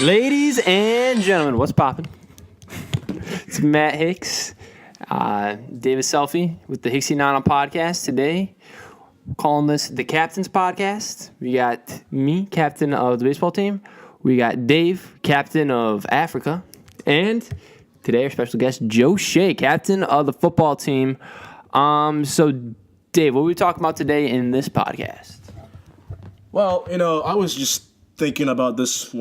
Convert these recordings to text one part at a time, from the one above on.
Ladies and gentlemen, what's poppin'? It's Matt Hicks, David Selfie with the Hicksey Nana podcast. Today, we're calling this the Captain's Podcast. We got me, captain of the baseball team. We got Dave, captain of Africa. And today, our special guest, Joe Shea, captain of the football team. So, Dave, what are we talking about today in this podcast? Well, I was just thinking about this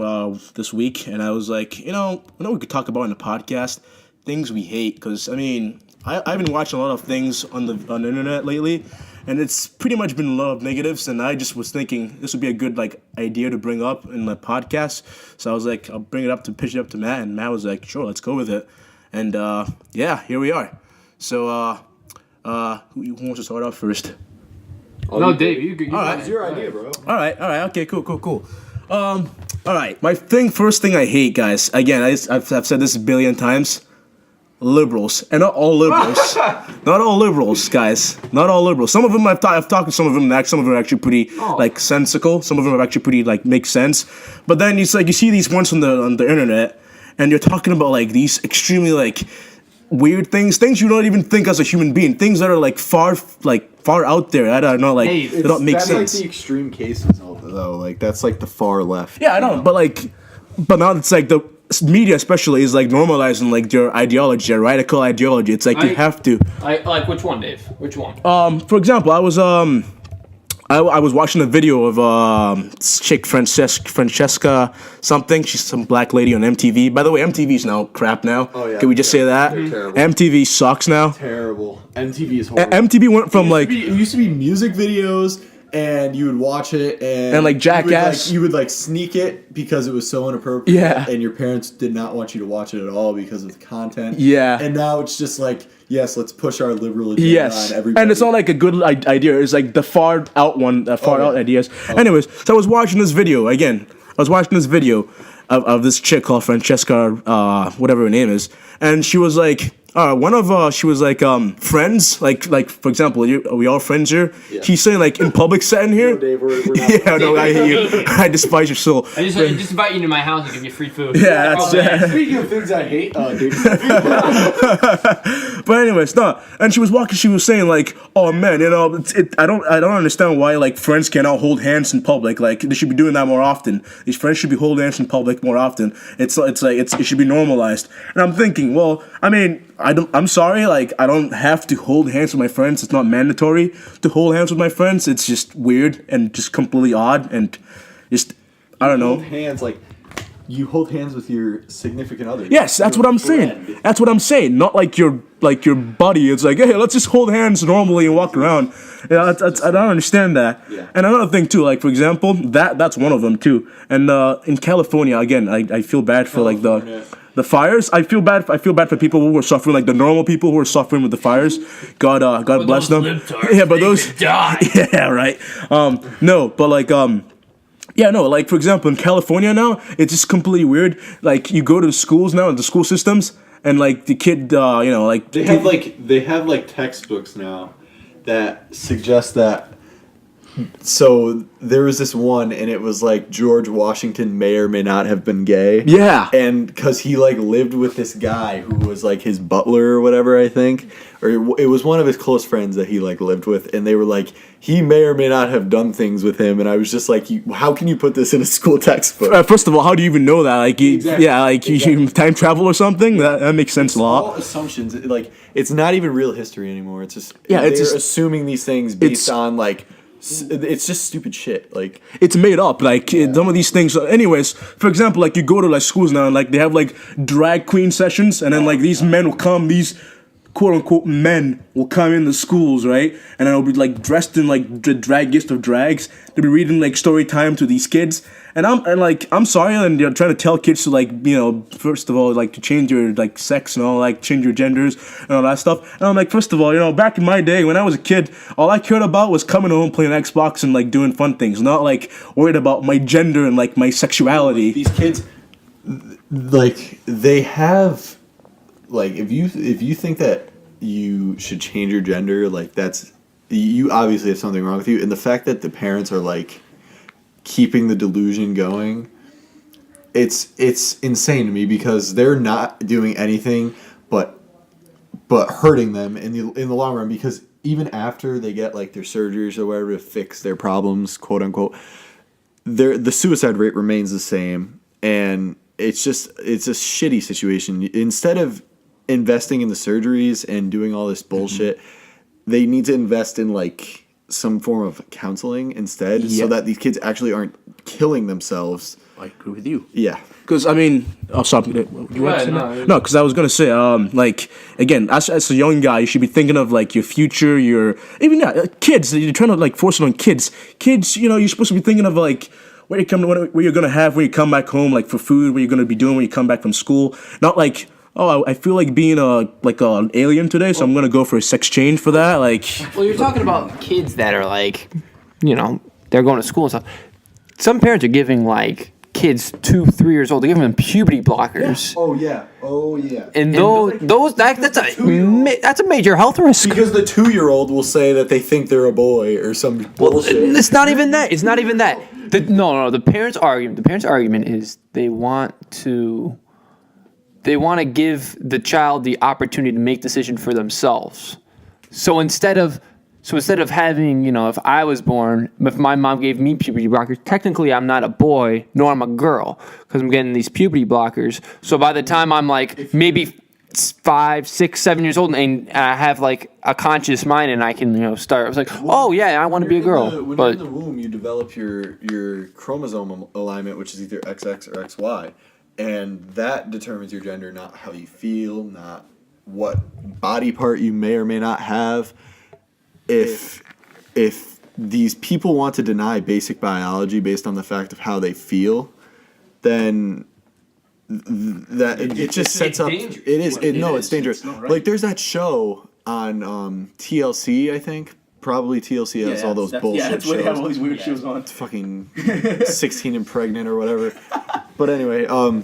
week, and I was like, we could talk about in the podcast things we hate, because I've been watching a lot of things on the internet lately, and it's pretty much been a lot of negatives, and I just was thinking this would be a good idea to bring up in the podcast. So I was like, I'll bring it up to pitch it up to Matt, and Matt was like, sure, let's go with it, and here we are. So who wants to start off first? No, Dave, you all right. It's your idea, bro. All right. Okay, cool. All right. First thing I hate, guys. Again, I've said this a billion times. Liberals, and not all liberals. Not all liberals, guys. Not all liberals. Some of them I've talked to some of them. Some of them are actually pretty sensical. Some of them are actually pretty make sense. But then it's you see these ones on the internet, and you're talking about these extremely weird things you don't even think as a human being. Things that are far out there. I don't know, they don't make sense. That's the extreme cases, though. That's the far left. Yeah, I know, but now it's the media especially is normalizing your ideology, your radical ideology. It's you have to. Which one, Dave? Which one? For example, I was I was watching a video of chick Francesca something. She's some black lady on MTV. By the way, MTV's now crap now. Oh yeah. Can we just say that? They're terrible. MTV sucks now. Terrible. MTV is horrible. MTV went from it used to be music videos, and you would watch it, and Jackass. You would sneak it because it was so inappropriate. Yeah. And your parents did not want you to watch it at all because of the content. Yeah. And now it's just yes, let's push our liberal agenda on everybody. And it's not a good idea. It's the far out one, out ideas. Anyways, so I was watching this video again. I was watching this video of this chick called Francesca, whatever her name is, and she was she was friends, for example, are we all friends here? Yeah. She's saying in public setting here. No, Dave, we're not yeah, no, I hate you. I despise your soul. I just invite you to my house and give you free food. Yeah, that's Speaking of things I hate, Dave. But anyways, no. And she was saying oh man, I don't understand why friends cannot hold hands in public. They should be doing that more often. These friends should be holding hands in public more often. It should be normalized. And I'm thinking, well, I'm sorry, I don't have to hold hands with my friends. It's not mandatory to hold hands with my friends. It's just weird and just completely odd and just, I don't know. You hold hands with your significant other. Yes, that's what I'm saying. That's what I'm saying. Not your buddy. It's hey, let's just hold hands normally and walk around. I don't understand that. Yeah. And another thing too, for example, that's one of them too. And in California, again, I feel bad for the fires. I feel bad for people who are suffering, the normal people who are suffering with the fires. God bless them. Yeah, but those die. Yeah, right. For example, in California now, it's just completely weird. You go to the schools now, the school systems, and the kid, they have textbooks now that suggest that. So there was this one, and it was George Washington may or may not have been gay. Yeah. And because he lived with this guy who was his butler or whatever, I think, or it was one of his close friends that he lived with, and they were he may or may not have done things with him, and I was just how can you put this in a school textbook? First of all, how do you even know that? Exactly. Yeah, you time travel or something. That makes sense a lot. All assumptions. It's not even real history anymore. It's just they're assuming these things based on it's just stupid shit. It's made up. Some of these things. Anyways, for example, you go to schools now, and they have drag queen sessions, and then these men will come. These quote unquote men will come in the schools, right? And then they'll be dressed in the draggiest of drags. They'll be reading story time to these kids. And I'm sorry, and you're trying to tell kids to first of all to change your sex and all, change your genders and all that stuff. And I'm first of all, back in my day when I was a kid, all I cared about was coming home, playing Xbox, and doing fun things, not worried about my gender and my sexuality. These kids, they have if you think that you should change your gender, that's you obviously have something wrong with you, and the fact that the parents are keeping the delusion going it's insane to me because they're not doing anything but hurting them in the long run, because even after they get like their surgeries or whatever to fix their problems, quote unquote, the suicide rate remains the same, and it's a shitty situation. Instead of investing in the surgeries and doing all this bullshit, they need to invest in like some form of counseling instead, so that these kids actually aren't killing themselves. I agree with you. Yeah. Because, I mean, I'll stop. You want to say that? No, because I was going to say, like, again, as a young guy, you should be thinking of, like, your future, kids. You're trying to, like, force it on kids. Kids, you're supposed to be thinking of, like, where you're going to have when you come back home, like, for food, what you're going to be doing when you come back from school. Not like, oh, I feel like being an alien today, so I'm going to go for a sex change for that. Like, well, you're talking about kids that are, like, they're going to school and stuff. Some parents are giving, like, kids 2-3 years old, they're giving them puberty blockers. Yeah. Oh yeah. And that's a major health risk. Because the 2-year-old will say that they think they're a boy or some bullshit. It's not even that. The parents' argument is they want to give the child the opportunity to make decision for themselves. So instead of having, if I was born, if my mom gave me puberty blockers, technically I'm not a boy, nor I'm a girl, because I'm getting these puberty blockers. So by the time I'm like maybe 5, 6, 7 years old and I have like a conscious mind and I can, start, I was like, oh yeah, I want to be a girl. When you're in the womb, you develop your chromosome alignment, which is either XX or XY. And that determines your gender, not how you feel, not what body part you may or may not have. If these people want to deny basic biology based on the fact of how they feel, then it just sets up. It is. It's dangerous. Right. Like there's that show on TLC, I think. Probably TLC has all those bullshit shows. Yeah, that's where they have all these weird shows on. Fucking 16 and pregnant or whatever. But anyway, and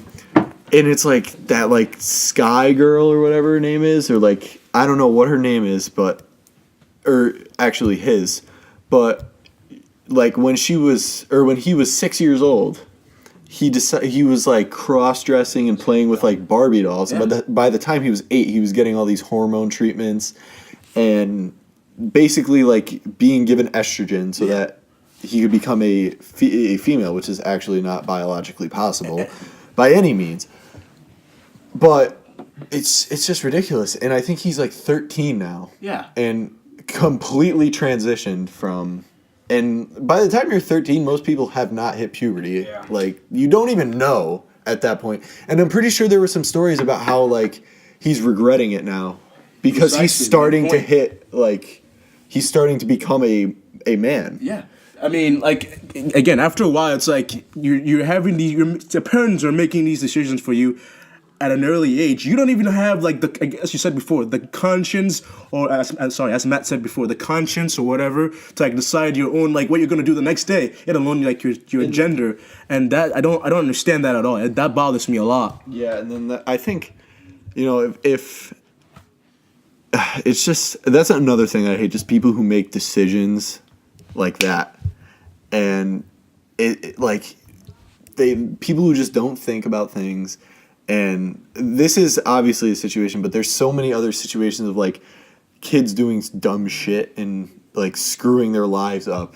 it's like that, like Sky Girl or whatever her name is, or like I don't know what her name is, or actually his, but like when he was 6 years old, he was like cross-dressing and playing with like Barbie dolls. Yeah. But by the time he was 8, he was getting all these hormone treatments and basically like being given estrogen so that he could become a female, which is actually not biologically possible by any means. But it's just ridiculous. And I think he's like 13 now. Yeah. And completely transitioned from, and by the time you're 13, most people have not hit puberty. Yeah. Like you don't even know at that point. And I'm pretty sure there were some stories about how like he's regretting it now because he's starting to hit, like he's starting to become a man. Yeah. I mean, like, again, after a while, it's like you're having the parents are making these decisions for you at an early age. You don't even have, like, as you said before, the conscience, or as Matt said before, the conscience or whatever, to, like, decide your own, like, what you're going to do the next day, let alone, like, your gender. And that, I don't understand that at all. That bothers me a lot. Yeah, and then I think, if it's just, that's another thing I hate, just people who make decisions like that. And people who just don't think about things. And this is obviously a situation, but there's so many other situations of like kids doing dumb shit and like screwing their lives up.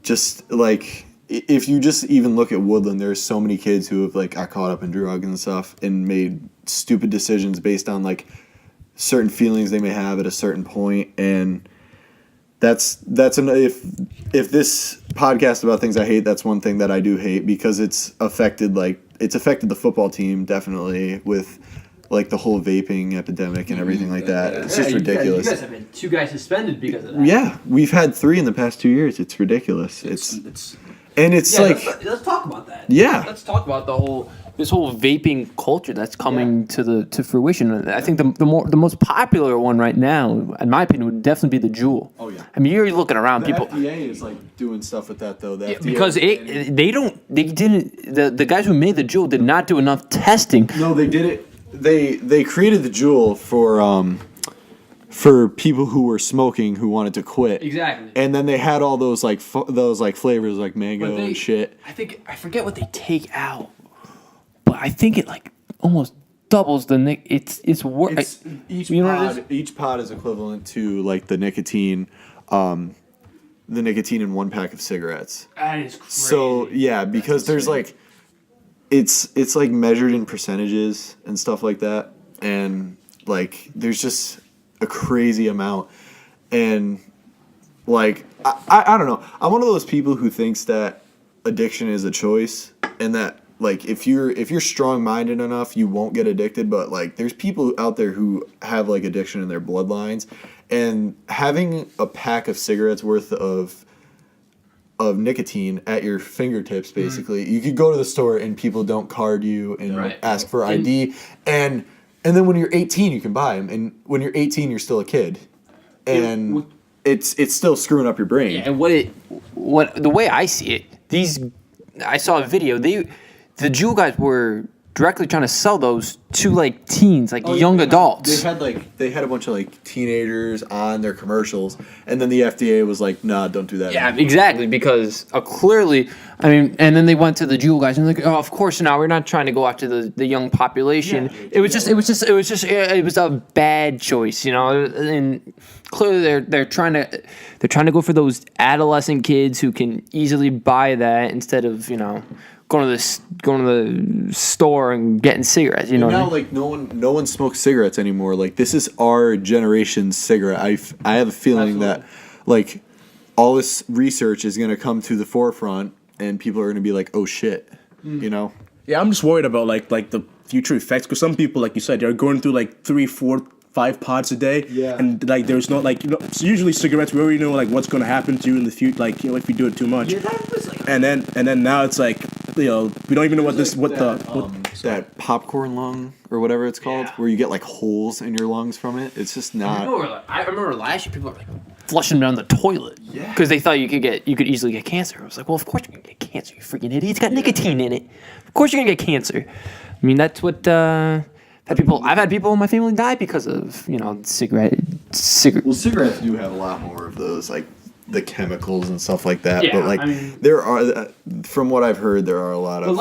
Just like if you just even look at Woodland, there's so many kids who have like got caught up in drugs and stuff and made stupid decisions based on like certain feelings they may have at a certain point. And if this podcast about things I hate, that's one thing that I do hate, because it's affected the football team definitely with like the whole vaping epidemic and everything like that. It's just ridiculous. You guys have been 2 guys suspended because of that. Yeah, we've had 3 in the past 2 years. It's ridiculous. Let's talk about that. Yeah, let's talk about this whole vaping culture that's coming to fruition. I think the most popular one right now, in my opinion, would definitely be the Juul. Oh yeah. I mean, you're looking around, people. The FDA is like doing stuff with that though. Because the guys who made the Juul did not do enough testing. No, they did it. They created the Juul for people who were smoking who wanted to quit. Exactly. And then they had all those flavors like mango and shit. I forget what they take out. I think it like almost doubles the it's worth. It's each You know what it pod. Each pod is equivalent to like the nicotine in one pack of cigarettes. That is crazy. So yeah, because there's like, it's like measured in percentages and stuff like that, and like there's just a crazy amount, and like I don't know. I'm one of those people who thinks that addiction is a choice, and that like if you're strong-minded enough, you won't get addicted. But like there's people out there who have like addiction in their bloodlines, and having a pack of cigarettes worth of nicotine at your fingertips, basically. You could go to the store and people don't card you and ask for ID, and then when you're 18, you can buy them, and when you're 18, you're still a kid, and it's still screwing up your brain. Yeah, and what the way I see it, I saw a video. The Juul guys were directly trying to sell those to like teens, like young adults. They had a bunch of like teenagers on their commercials, and then the FDA was like, "Nah, don't do that." Yeah, exactly, because clearly, I mean, and then they went to the Juul guys and they're like, "Oh, of course, now we're not trying to go after the young population." Yeah, it was a bad choice, you know. And clearly, they're trying to go for those adolescent kids who can easily buy that instead of, you know, going to the store and getting cigarettes, you know. And now, like no one smokes cigarettes anymore. Like this is our generation's cigarette. I have a feeling that like all this research is going to come to the forefront, and people are going to be like, "Oh shit," you know. Yeah, I'm just worried about like the future effects, because some people, like you said, they're going through like 3, 4, 5 pods a day. Yeah. And like there's not like, you know, so usually cigarettes, we already know like what's going to happen to you in the future, like, you know, if you do it too much. Yeah, that was like. And then now it's like, you know, we don't even know that popcorn lung or whatever it's called, Yeah. where you get like holes in your lungs from it. It's just not. I remember last year people were like flushing down the toilet because they thought you could easily get cancer. I was like, well, of course you're gonna get cancer, you freaking idiot. It's got nicotine in it. Of course you're gonna get cancer. I mean, that's what I've had people in my family die because of, you know, cigarette. Well, cigarettes do have a lot more of those, like the chemicals and stuff like that. Yeah, but like I mean, there are, from what I've heard, there are a lot of.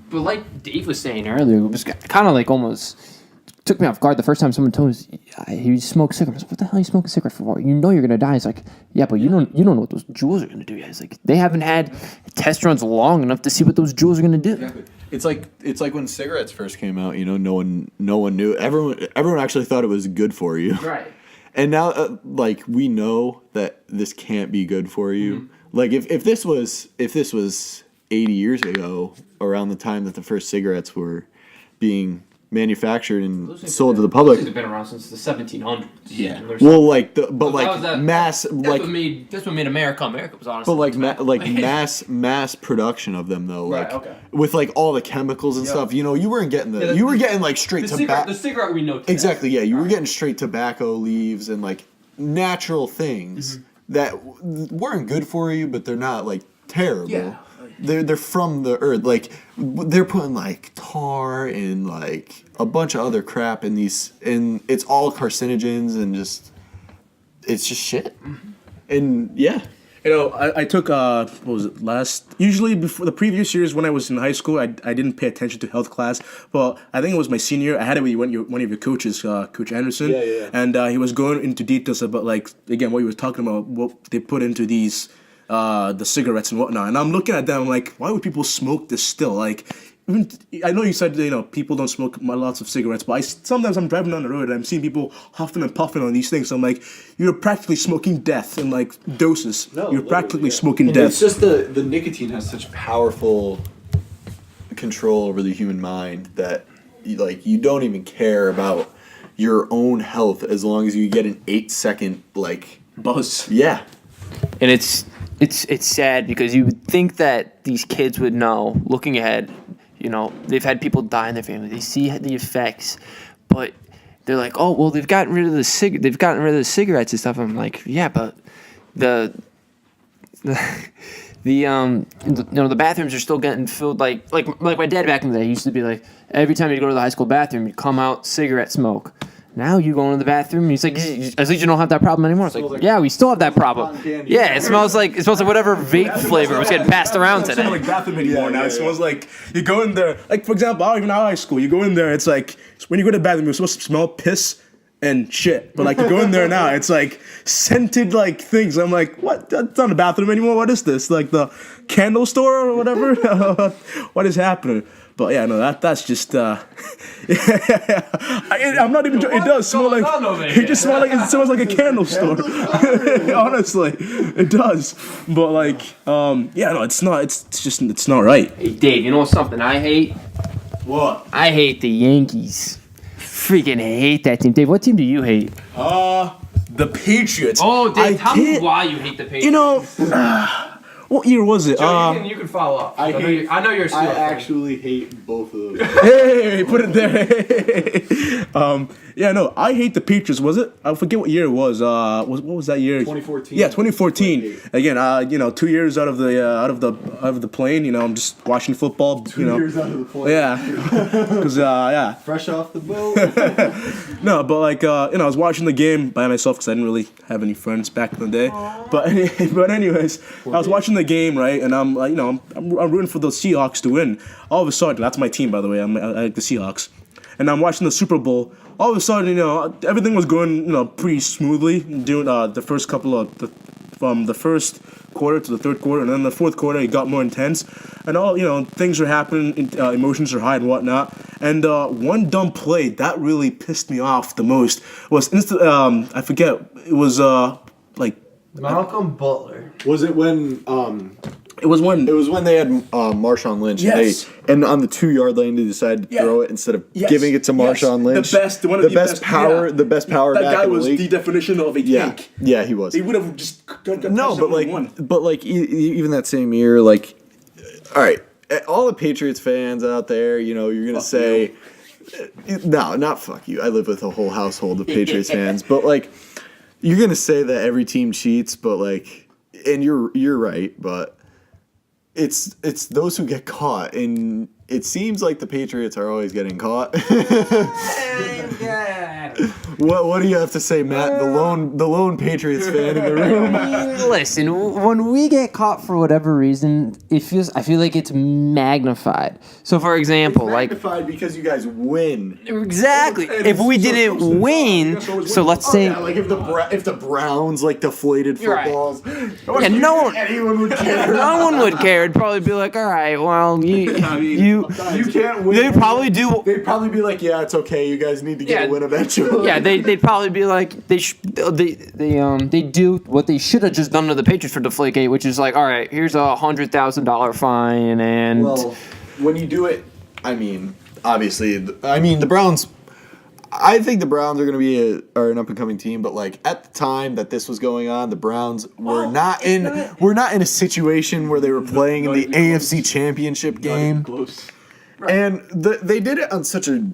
But like Dave was saying earlier, it was kind of like almost took me off guard the first time someone told me he smoked cigarettes. What the hell are you smoking a cigarette for? You know you're gonna die. It's like, yeah, but you don't know what those Juuls are gonna do yet. It's like they haven't had test runs long enough to see what those Juuls are gonna do. Exactly. It's like when cigarettes first came out. You know, no one knew. Everyone actually thought it was good for you. Right. And now, like, we know that this can't be good for you. Mm-hmm. Like, if this was 80 years ago, around the time that the first cigarettes were being manufactured and sold to the public, They've been around since the 1700s. Yeah. Well, like mass that's what made America America, was honestly. But like mass production of them though, like with like all the chemicals and stuff. You know, you weren't getting you were getting like straight tobacco. The cigarette we know today. Exactly. Yeah, you were getting straight tobacco leaves and like natural things that weren't good for you, but they're not like terrible. Yeah. They're from the earth. Like they're putting like tar and like a bunch of other crap in these, and it's all carcinogens and it's just shit. And yeah. You know, I took what was it, usually before the previous years when I was in high school, I didn't pay attention to health class, but I think it was my senior year. I had it with one of your coaches, Coach Anderson, and he was going into details about, like, again, what he was talking about, what they put into these the cigarettes and whatnot. And I'm looking at them, I'm like, why would people smoke this still? Like, I know you said, you know, people don't smoke lots of cigarettes, but sometimes I'm driving down the road and I'm seeing people huffing and puffing on these things. So I'm like, you're practically smoking death in like doses. No, you're practically smoking death. It's just the nicotine has such powerful control over the human mind that you don't even care about your own health as long as you get an 8-second like buzz. Yeah. And it's sad because you would think that these kids would know, looking ahead. You know, they've had people die in their family. They see the effects, but they're like, "Oh, well, they've gotten rid of the cigarettes and stuff." I'm like, "Yeah, but the bathrooms are still getting filled like my dad back in the day used to be like, every time you go to the high school bathroom, you come out cigarette smoke." Now you go into the bathroom. He's like, at least you don't have that problem anymore. It's like, yeah, we still have that problem. Yeah, it smells like whatever vape flavor was getting passed around today. It doesn't smell like bathroom anymore now. It smells like you go in there. Like for example, I don't even know high school. You go in there, it's like when you go to the bathroom, you're supposed to smell piss and shit. But like you go in there now, it's like scented like things. I'm like, what? That's not a bathroom anymore. What is this? Like the candle store or whatever? What is happening? But yeah, no, that's just. I'm not even. It does smell like. It just smells like it smells like a candle store. Honestly, it does. But like, yeah, no, it's not. It's just. It's not right. Hey, Dave, you know something I hate? What? I hate the Yankees. Freaking hate that team. Dave, what team do you hate? The Patriots. Oh, Dave, tell me why you hate the Patriots. You know. What year was it? Joe, you can follow up. I know you're a Steelers fan. actually hate both of those. Hey, put it there. Yeah, no, I hate the Patriots. Was it? I forget what year it was. What was that year? 2014. Yeah, 2014. Again, 2 years out of the plane. You know, I'm just watching football. 2 years out of the plane. Yeah, because yeah. Fresh off the boat. No, but like I was watching the game by myself because I didn't really have any friends back in the day. But anyways, I was watching the game, right, and I'm rooting for the Seahawks to win. All of a sudden, that's my team, by the way. I like the Seahawks, and I'm watching the Super Bowl. All of a sudden, everything was going pretty smoothly during the first couple of from the first quarter to the third quarter, and then the fourth quarter it got more intense, and all things are happening, emotions are high and whatnot. And one dumb play that really pissed me off the most was I forget, it was like Malcolm Butler. Was it when it was when they had Marshawn Lynch? Yes. And on the 2-yard line they decided to throw it instead of giving it to Marshawn Lynch. One of the best power. Yeah. The best power That back guy in the was league. the definition of a tank. Yeah, he was. He would have just got No, but one. even that same year, like, all right, all the Patriots fans out there, you're gonna say, no, not fuck you. I live with a whole household of Patriots fans, but like, you're gonna say that every team cheats, but like, and you're right, but it's those who get caught, and it seems like the Patriots are always getting caught. What do you have to say, Matt? The lone Patriots fan in the room. Listen, when we get caught for whatever reason, I feel like it's magnified. So, for example, Magnified because you guys win. Exactly. If we didn't win, so let's say, Yeah, like if the Browns like deflated You're right. footballs, yeah, no anyone would care. one would care. It'd probably be like, all right, well, you You can't win. They'd probably do. They'd probably be like, yeah, it's okay. You guys need to get a win eventually. Yeah, they'd probably be like they do what they should have just done to the Patriots for Deflategate, which is like, all right, here's $100,000 fine, and Well, when you do it, I mean, obviously, the Browns. I think the Browns are going to be an up and coming team, but like at the time that this was going on, the Browns were not in a situation where they were playing in the AFC Championship game. Close. And they did it on such a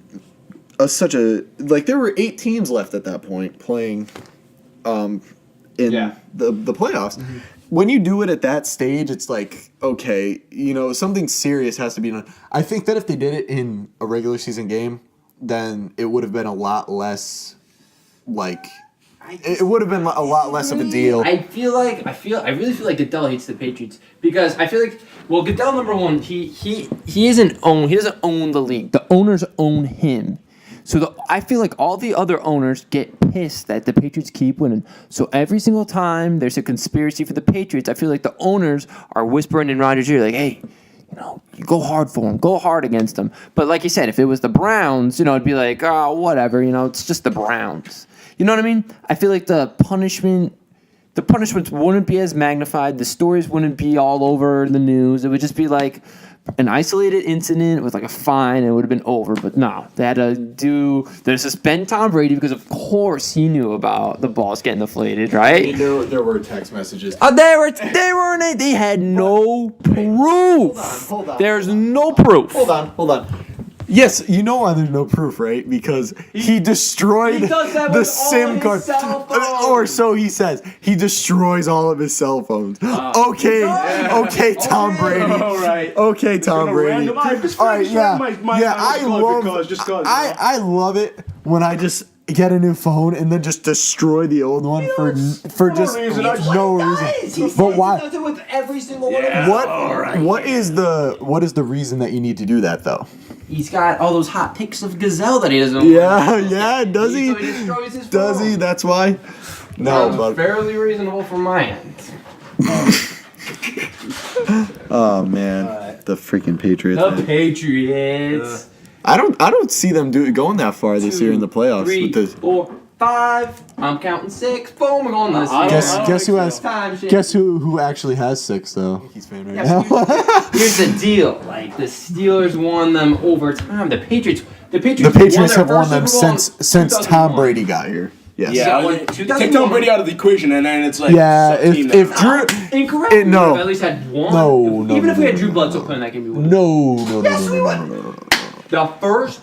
like there were 8 teams left at that point playing in the playoffs. Mm-hmm. When you do it at that stage, it's like, okay, something serious has to be done. I think that if they did it in a regular season game, then it would have been a lot less it would have been a lot less of a deal. I really feel like Goodell hates the Patriots because I feel like, well, Goodell, number one, he doesn't own the league. The owners own him. So I feel like all the other owners get pissed that the Patriots keep winning. So every single time there's a conspiracy for the Patriots, I feel like the owners are whispering in Rodgers' ear, like, hey, you go hard for them, go hard against them. But like you said, if it was the Browns, it'd be like, oh, whatever, it's just the Browns. You know what I mean? I feel like the punishments wouldn't be as magnified. The stories wouldn't be all over the news. It would just be like an isolated incident with like a fine, and it would have been over. But no, they had to suspend Tom Brady because of course he knew about the balls getting deflated, right? There were text messages. They had no proof. Hold on. There's no proof. Hold on. Yes, you know why there's no proof, right? Because he destroyed the SIM card. Or so he says. He destroys all of his cell phones. Okay, Tom Brady. All right. Okay, Tom Brady. All All right, yeah. I love it when I just get a new phone and then just destroy the old one for just no reason. But why? He does it with every single one of them. What is the reason that you need to do that though? He's got all those hot pics of Gazelle that he doesn't. Yeah. Does he? So he destroys his Does phone. he? That's why. No, Sounds but fairly reasonable from my end. oh man, the freaking Patriots. The man. Patriots. I don't see them going that far this year in the playoffs. 3, with this. 4, 5. I'm counting 6. Boom, we're going this. Guess who actually has 6 though? He's fan right now. Here's the deal: like the Steelers won them over time. The Patriots The Patriots have won them Super Bowl since in Tom 2001. Brady got here. Yes. Yeah, take Tom Brady out of the equation, and then it's like if Drew Incorrect. We would have at least had one. No, Even if we had Drew Bledsoe playing that game, we would. No. The first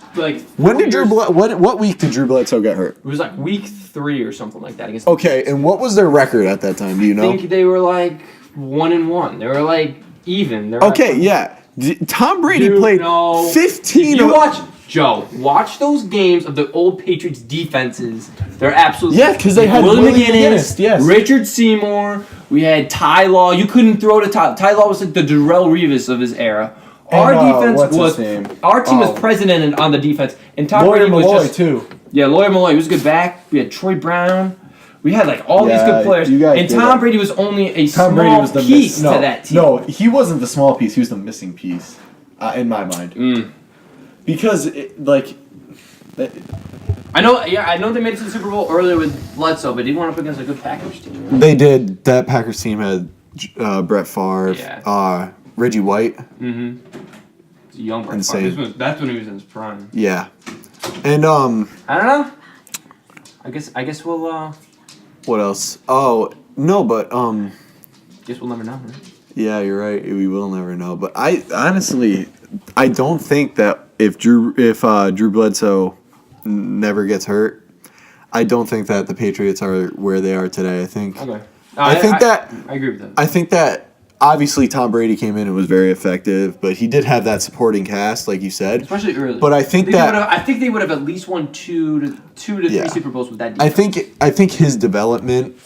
When did what week did Drew Bledsoe get hurt? It was like week 3 or something like that against. Okay, and what was their record at that time? Do you know? I think they were like 1-1. They were like even. They were Okay, yeah. Tom Brady played 15. You watch those games of the old Patriots defenses. They're absolutely because they had Willie Willie McGinnis, yes. Richard Seymour. We had Ty Law. You couldn't throw to Ty. Ty Law was like the Darrelle Revis of his era. Our defense was our team was president on the defense, and Tom Brady was Malloy just too. Yeah, Lawyer Malloy. He was a good back. We had Troy Brown. We had like all these good players, and Tom Brady was only a small piece to that team. No, he wasn't the small piece. He was the missing piece, in my mind. Because I know they made it to the Super Bowl earlier with Bledsoe, but he went up against a good Packers team. They did. That Packers team had Brett Favre, Reggie White. Mm-hmm. It's a young Brett Insane. Favre. That's when he was in his prime. Yeah, and I don't know. I guess we'll. What else? Oh no, but Guess we'll never know. Right? Yeah, you're right. We will never know. But I honestly, I don't think that if Drew Bledsoe never gets hurt, I don't think that the Patriots are where they are today. I think. Okay. I agree with that. I think that obviously Tom Brady came in and was very effective, but he did have that supporting cast, like you said. Especially early. But I think they would have at least won two to three Super Bowls with that defense. I think his development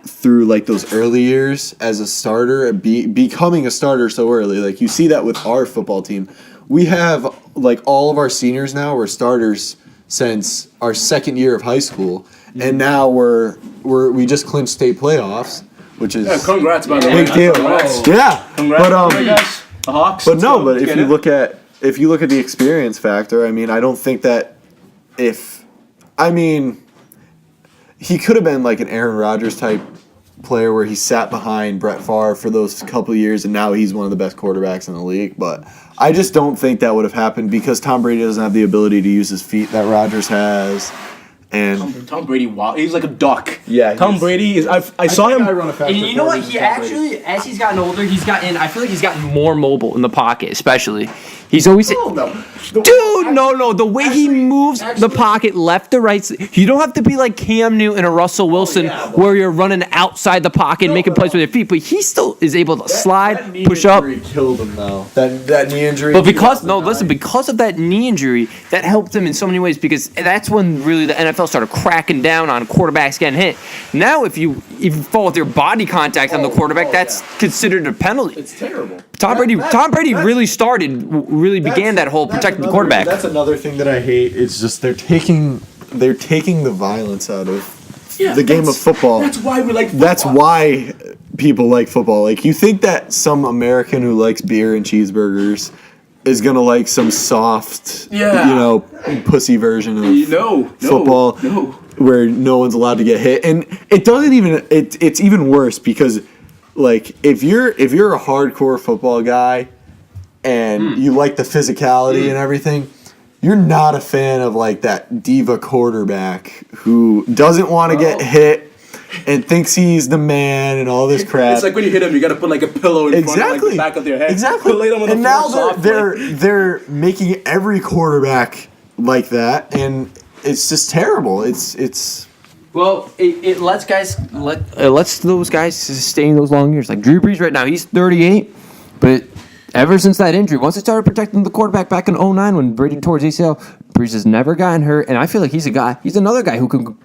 through like those early years as a starter, becoming a starter so early, like you see that with our football team. We have like all of our seniors now were starters since our second year of high school, and now we just clinched state playoffs, which is congrats by the way. big deal. Congrats. Yeah, Congrats. The Hawks. but if you look at the experience factor, I mean, I don't think that he could have been like an Aaron Rodgers type player where he sat behind Brett Favre for those couple of years and now he's one of the best quarterbacks in the league. But I just don't think that would have happened because Tom Brady doesn't have the ability to use his feet that Rodgers has. And Tom Brady, wow, he's like a duck. Yeah, Tom Brady is. I saw him. And you know what? He actually, as he's gotten older, I feel like he's gotten more mobile in the pocket, especially. He's always. Dude, no. The way he moves the pocket left to right. You don't have to be like Cam Newton or Russell Wilson where you're running outside the pocket and making plays with your feet, but he still is able to slide, push up. That knee injury killed him though. That knee injury. But because of that knee injury, that helped him in so many ways because that's when really the NFL started cracking down on quarterbacks getting hit. Now, if you fall with your body contact on the quarterback, that's considered a penalty. it's terrible. Tom Brady really began that whole protecting the quarterback. That's another thing that I hate. It's just they're taking the violence out of the game of football. That's why we like football. That's why people like football. Like you think that some American who likes beer and cheeseburgers is gonna like some soft, pussy version of football, where no one's allowed to get hit, and it doesn't even. It's even worse because, like, if you're a hardcore football guy, and you like the physicality and everything, you're not a fan of like that diva quarterback who doesn't want to get hit and thinks he's the man and all this crap. It's like when you hit him, you got to put like a pillow in front of like, the back of their head. Exactly. Lay them on the and floor now softly. they're making every quarterback like that, and it's just terrible. It lets those guys sustain those long years. Like Drew Brees right now, he's 38, but ever since that injury, once they started protecting the quarterback back in '09 when Brady tore his ACL, Brees has never gotten hurt. And I feel like he's another guy who can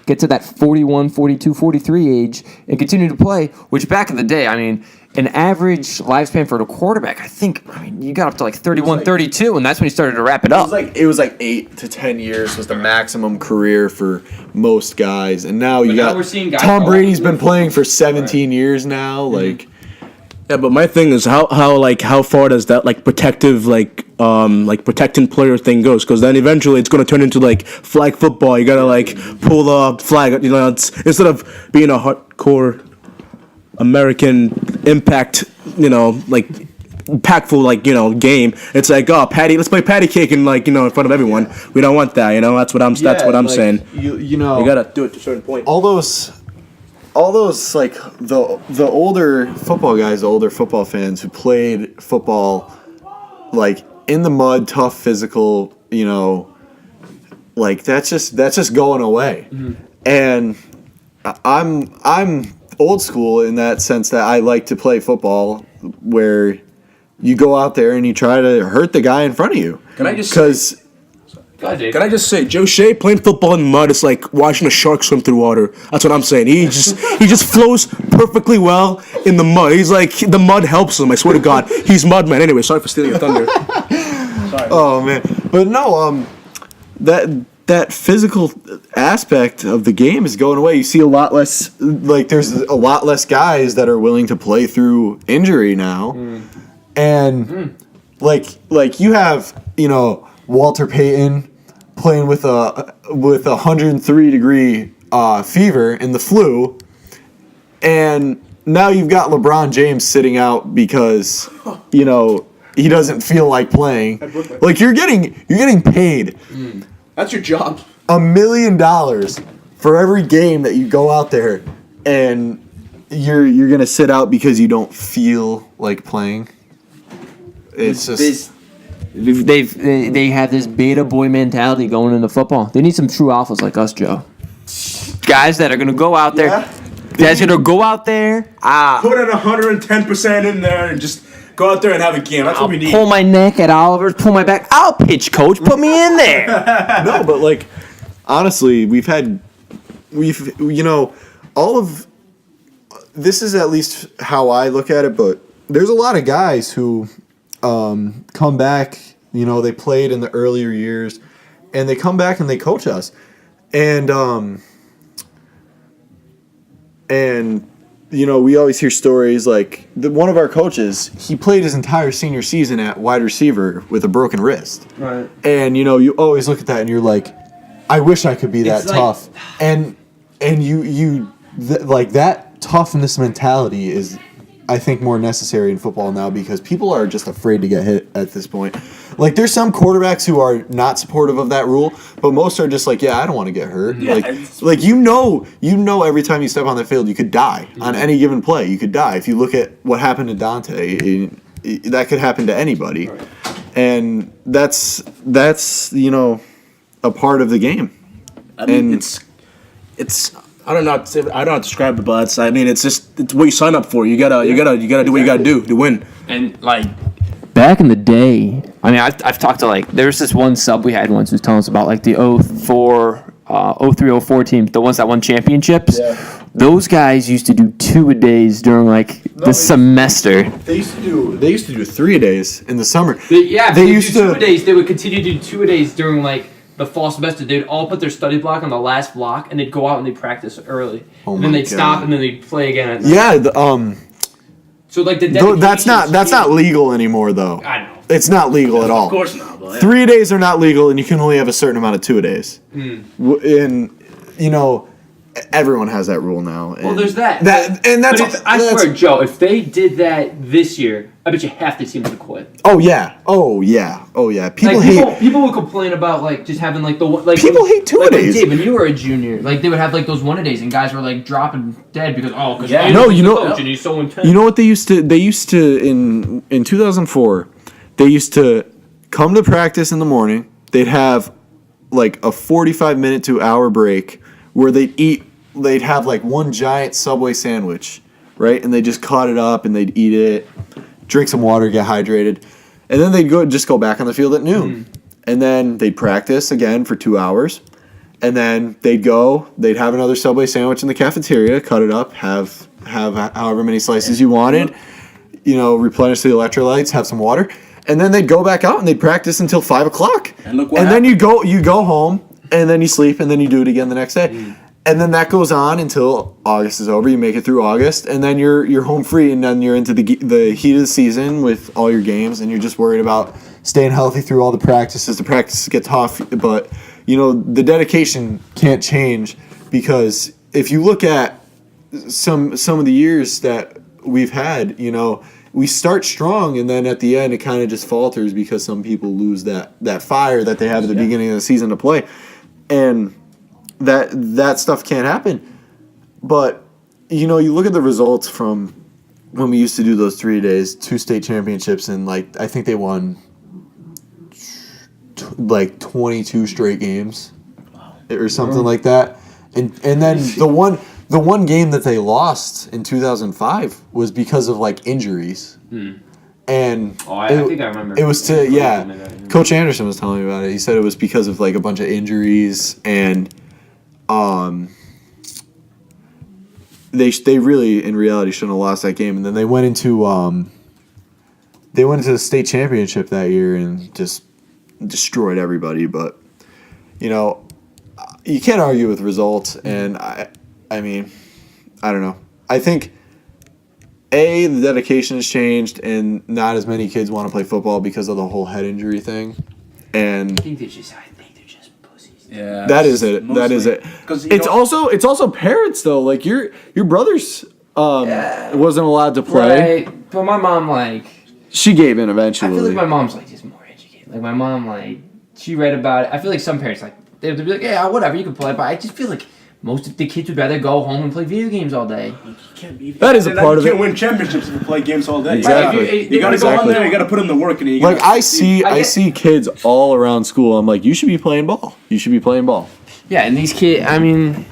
get to that 41, 42, 43 age and continue to play, which back in the day, I mean, an average lifespan for a quarterback, you got up to like 31, 32, and that's when he started to wrap it up. It was like 8 to 10 years was the maximum career for most guys, and now we're seeing guys Tom Brady's been playing for 17 years now. Like, Yeah, but my thing is how far does that protecting player thing goes? Because then eventually it's going to turn into like flag football. You got to pull the flag. It's, instead of being a hardcore American impact, impactful game. It's like, oh, let's play patty cake in in front of everyone. We don't want that. That's what I'm saying. You know, you gotta do it to a certain point. all those like the older football guys, the older football fans who played football like in the mud, tough, physical, that's just going away. And I'm old school in that sense that I like to play football where you go out there and you try to hurt the guy in front of you. Can I just say, Joe Shea playing football in mud is like watching a shark swim through water. That's what I'm saying. He just flows perfectly well in the mud. He's like, the mud helps him. I swear to God, he's mud man. Anyway, sorry for stealing your thunder. Sorry. Oh man, but no, that physical aspect of the game is going away. You see a lot less. There's a lot less guys that are willing to play through injury now, and like you have Walter Payton playing with a 103-degree fever in the flu, and now you've got LeBron James sitting out because he doesn't feel like playing. Like you're getting paid. That's your job. $1 million for every game that you go out there, and you're gonna sit out because you don't feel like playing. It's just. They have this beta boy mentality going into football. They need some true alphas like us, Joe. Guys that are gonna go out there. Yeah. Guys gonna go out there. Put in 110% in there and just go out there and have a game. That's what we need. Pull my neck at Oliver's. Pull my back. I'll pitch, coach. Put me in there. No, but honestly, all of this is at least how I look at it. But there's a lot of guys who come back. They played in the earlier years, and they come back and they coach us, and we always hear stories like one of our coaches. He played his entire senior season at wide receiver with a broken wrist. Right. And you always look at that and you're like, I wish I could be that tough. And that toughness mentality is, I think, more necessary in football now because people are just afraid to get hit at this point. There's some quarterbacks who are not supportive of that rule, but most are just like, yeah, I don't want to get hurt. Yeah, Every time you step on the field, you could die on any given play. You could die. If you look at what happened to Dante, that could happen to anybody, and that's a part of the game. I mean, it's I don't know how to describe it, but it's what you sign up for. You gotta do what you gotta do to win. And back in the day, I've talked to there's this one sub we had once who was telling us about the 03-04 teams, the ones that won championships. Yeah. Those guys used to do 2-a-days during the semester. They used to do 3-a-days in the summer. They used to do 2-a-days. They would continue to do 2-a-days during the fall semester. They'd all put their study block on the last block, and they'd go out and they'd practice early. Oh and then they'd stop, and then they'd play again at night. Yeah. So the that's not legal anymore though. I know. It's not legal at all. Of course not. But 3-a-days are not legal, and you can only have a certain amount of 2-a-days. And everyone has that rule now. Well, there's that. I swear, Joe, if they did that this year, I bet you half the teams would quit. Oh yeah. People would complain about just having the people hate 2-a-days. Dave, when you were a junior, they would have those 1-a-days, and guys were dropping dead because and he's so intense. You know what they used to in 2004, they used to come to practice in the morning. They'd have a 45-minute to hour break where they'd have one giant Subway sandwich, right? And they just cut it up and they'd eat it. drink some water, get hydrated, and then they'd go back on the field at noon, and then they'd practice again for 2 hours, and then they'd have another Subway sandwich in the cafeteria, cut it up, have however many slices you wanted, replenish the electrolytes, have some water, and then they'd go back out and they'd practice until 5 o'clock, And look what and then happened. you go home, and then you sleep, and then you do it again the next day. And then that goes on until August is over. You make it through August, and then you're home free, and then you're into the heat of the season with all your games, and you're just worried about staying healthy through all the practices. The practices get tough, but the dedication can't change, because if you look at some of the years that we've had, we start strong, and then at the end it kind of just falters because some people lose that fire that they have at the beginning of the season to play, and that stuff can't happen. But you look at the results from when we used to do those 3 days, 2 state championships, and I think they won 22 straight games or something like that. And then the one game that they lost in 2005 was because of injuries. And I think I remember. It was Coach Anderson was telling me about it. He said it was because of a bunch of injuries, and they really in reality shouldn't have lost that game. And then they went into the state championship that year and just destroyed everybody. But you can't argue with results, and I mean, I don't know. I think the dedication has changed, and not as many kids want to play football because of the whole head injury thing. And I think they're just pussies. Yeah, that is it. That is it. It's also parents though. Your brothers wasn't allowed to play. Right, but my mom She gave in eventually. I feel like my mom's just more educated. My mom she read about it. I feel like some parents they have to be yeah, whatever, you can play, but I just feel like most of the kids would rather go home and play video games all day. That is a part of it. You can't win championships if you play games all day. Exactly. You gotta go on there. You gotta put in the work. And I see kids all around school. I'm like, you should be playing ball. You should be playing ball. Yeah, and these kids. I mean,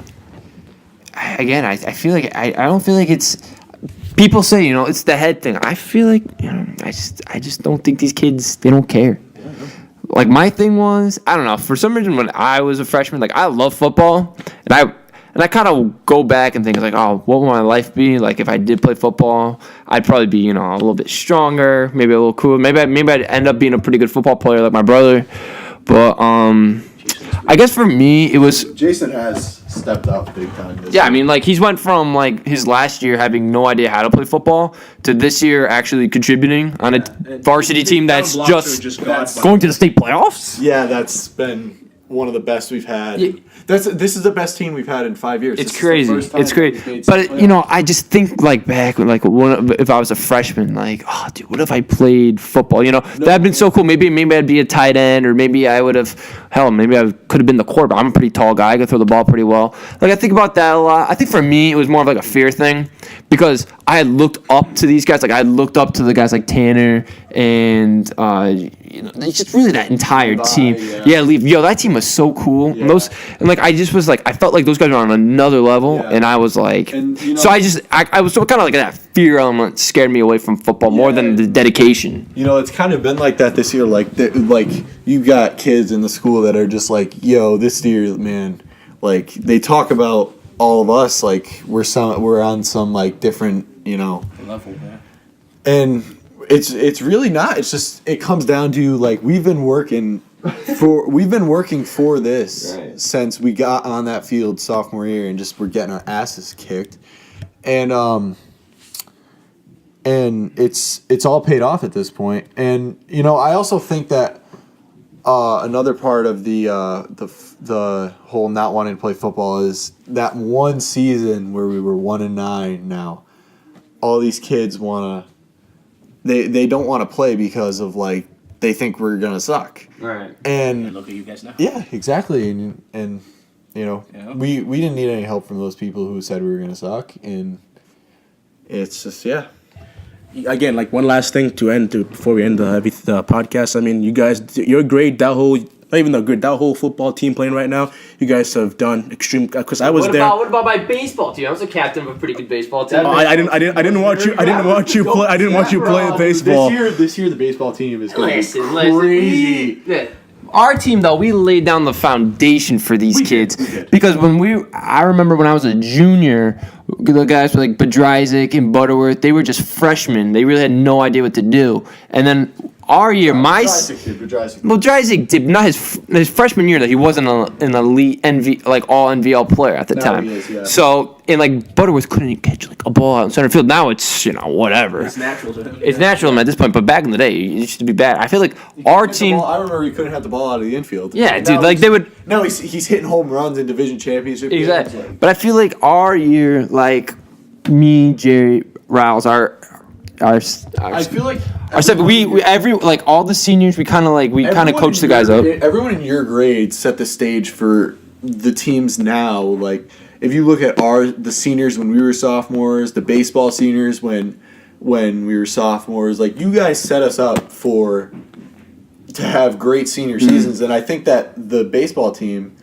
again, I feel like I don't feel like it's. People say it's the head thing. I feel like I just don't think these kids, they don't care. My thing was, I don't know, for some reason when I was a freshman, I love football, and I kind of go back and think oh, what would my life be if I did play football? I'd probably be a little bit stronger, maybe a little cooler. Maybe I'd end up being a pretty good football player like my brother. But I guess for me it was Jason has stepped up big time. I mean, he's went from his last year having no idea how to play football to this year actually contributing on a varsity team that's just going to the state playoffs. Yeah, that's been one of the best we've had. Yeah. This is the best team we've had in 5 years. It's crazy. It's crazy. But I just think back when if I was a freshman, oh dude, what if I played football? That'd been so cool. Maybe I'd be a tight end, or maybe I would have maybe I could have been the quarterback. I'm a pretty tall guy. I could throw the ball pretty well. I think about that a lot. I think for me it was more of a fear thing, because I had looked up to these guys. I had looked up to the guys like Tanner and it's just really that entire team. That team was so cool. Yeah. And I just was I felt like those guys were on another level, and I was so I was kind of that fear element scared me away from football more than the dedication. It's kind of been like that this year. You got kids in the school that are just this year, man. They talk about all of us we're on some different level, yeah. And it's really not. It's just it comes down to we've been working for this since we got on that field sophomore year, and just we're getting our asses kicked, and it's all paid off at this point. And I also think that another part of the whole not wanting to play football is that one season where we were 1-9. Now all these kids they don't want to play because of they think we're gonna suck. Right. And look at you guys now. Yeah, exactly. And we didn't need any help from those people who said we were gonna suck, and it's just Again, one last thing before we end the podcast. I mean, you guys, your grade that whole not even that good. That whole football team playing right now, you guys have done extreme. Because I was there. What about my baseball team? I was the captain of a pretty good baseball team. I didn't watch you. I didn't watch you play. I didn't watch you play baseball. This year the baseball team is going to be Listen, crazy. Our team, though, we laid down the foundation for these kids. Because I remember when I was a junior, the guys like Bedryzik and Butterworth, they were just freshmen. They really had no idea what to do. And then our year, Bedryzik did not his freshman year that he wasn't an elite all NVL player at the time. He is, yeah. So and like Butterworth couldn't catch like a ball out in center field. Now it's whatever. It's natural to him. It's natural to him at this point, but back in the day, it used to be bad. I feel like our team. I remember he couldn't have the ball out of the infield. Yeah, dude. Like they would. No, he's hitting home runs in division championship games. Exactly. But I feel like our year, like me, Jerry, Riles, our I feel like all the seniors, we kind of coached the guys up. Everyone in your grade set the stage for the teams now. Like if you look at the seniors when we were sophomores, the baseball seniors when we were sophomores, like you guys set us up to have great senior seasons, and I think that the baseball team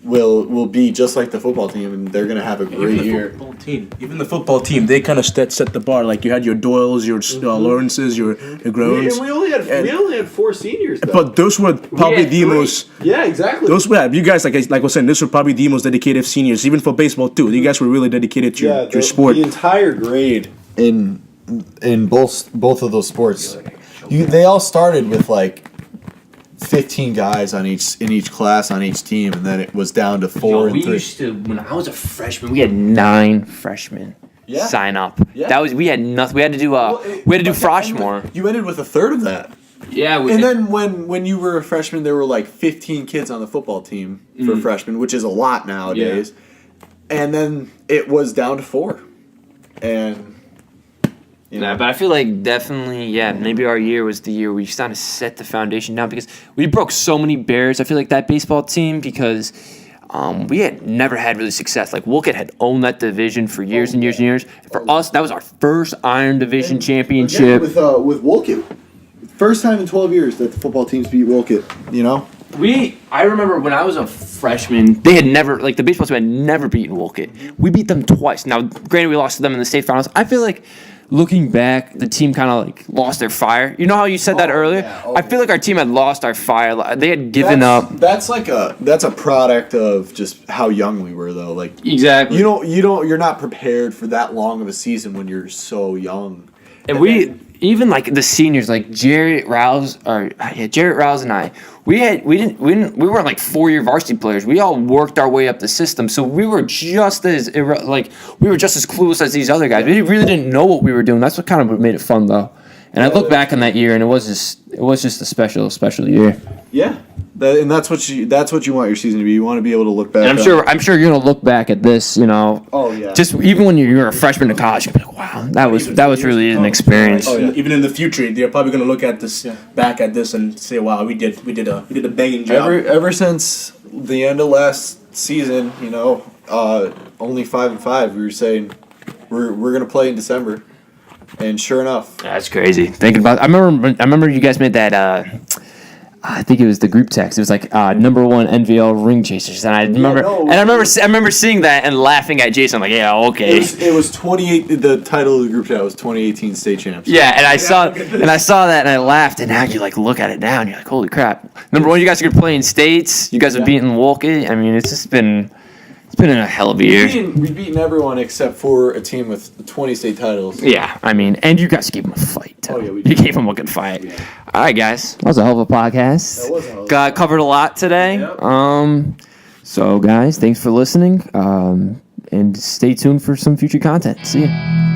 will be just like the football team, and they're gonna have a great year. Even the football team, they kind of set the bar. Like you had your Doyles, your Lawrences, your Groans. And we only had 4 seniors, though. But those were probably the most. Yeah, exactly. Those were you guys like I was saying. Those were probably the most dedicated seniors, even for baseball too. You guys were really dedicated to your sport. The entire grade in both of those sports, they all started with like 15 guys in each class on each team, and then it was down to 4 and 3. When I was a freshman, we had 9 freshmen sign up. Yeah. We had nothing. We had to do Froshmore. You ended with a third of that. Yeah, And then when you were a freshman, there were like 15 kids on the football team for freshmen, which is a lot nowadays. Yeah. And then it was down to 4. And but I feel like definitely, maybe our year was the year we just kind of set the foundation down because we broke so many barriers. I feel like that baseball team because we had never had really success. Like Wolcott had owned that division for years and years and years. For us, that was our first Iron Division championship. Again, with Wolcott, first time in 12 years that the football teams beat Wolcott. I remember when I was a freshman, they had never, the baseball team had never beaten Wolcott. We beat them twice. Now, granted, we lost to them in the state finals. I feel like looking back, the team kind of lost their fire. You know how you said that earlier? Yeah. I feel like our team had lost our fire. They had given up. That's a product of just how young we were, though. Like exactly. You're not prepared for that long of a season when you're so young. And even the seniors, like Jarrett Rouse and I, we weren't like 4-year varsity players. We all worked our way up the system, so we were just as clueless as these other guys. We really didn't know what we were doing. That's what kind of made it fun, though. And I look back on that year, and it was just a special year. Yeah, and that's what you want your season to be. You want to be able to look back. And I'm sure you're gonna look back at this, Oh yeah. Just even when you're a freshman in college, you're gonna be like, wow, that was really an experience. Oh, yeah. Even in the future, they're probably gonna look at this back at this and say, wow, we did a banging job. Ever since the end of last season, only 5-5. We were saying we're gonna play in December. And sure enough, that's crazy. Thinking about, I remember you guys made that. I think it was the group text. It was like #1 NVL ring chasers, and I remember seeing that and laughing at Jason. I'm like, yeah, okay. It was 28. The title of the group chat was 2018 state champs. Yeah, and I saw that and I laughed. And now you look at it now and you're like, holy crap! #1, you guys are playing states. You guys have beaten Wolcott. I mean, it's just been. It's been a hell of a year. We've beaten everyone except for a team with 20 state titles. Yeah, I mean, and you guys gave them a fight, too. Oh, yeah, you gave them a good fight. Yeah. All right, guys. That was a hell of a podcast. That was a hell of a podcast. Covered a lot today. Yep. So, guys, thanks for listening. And stay tuned for some future content. See ya.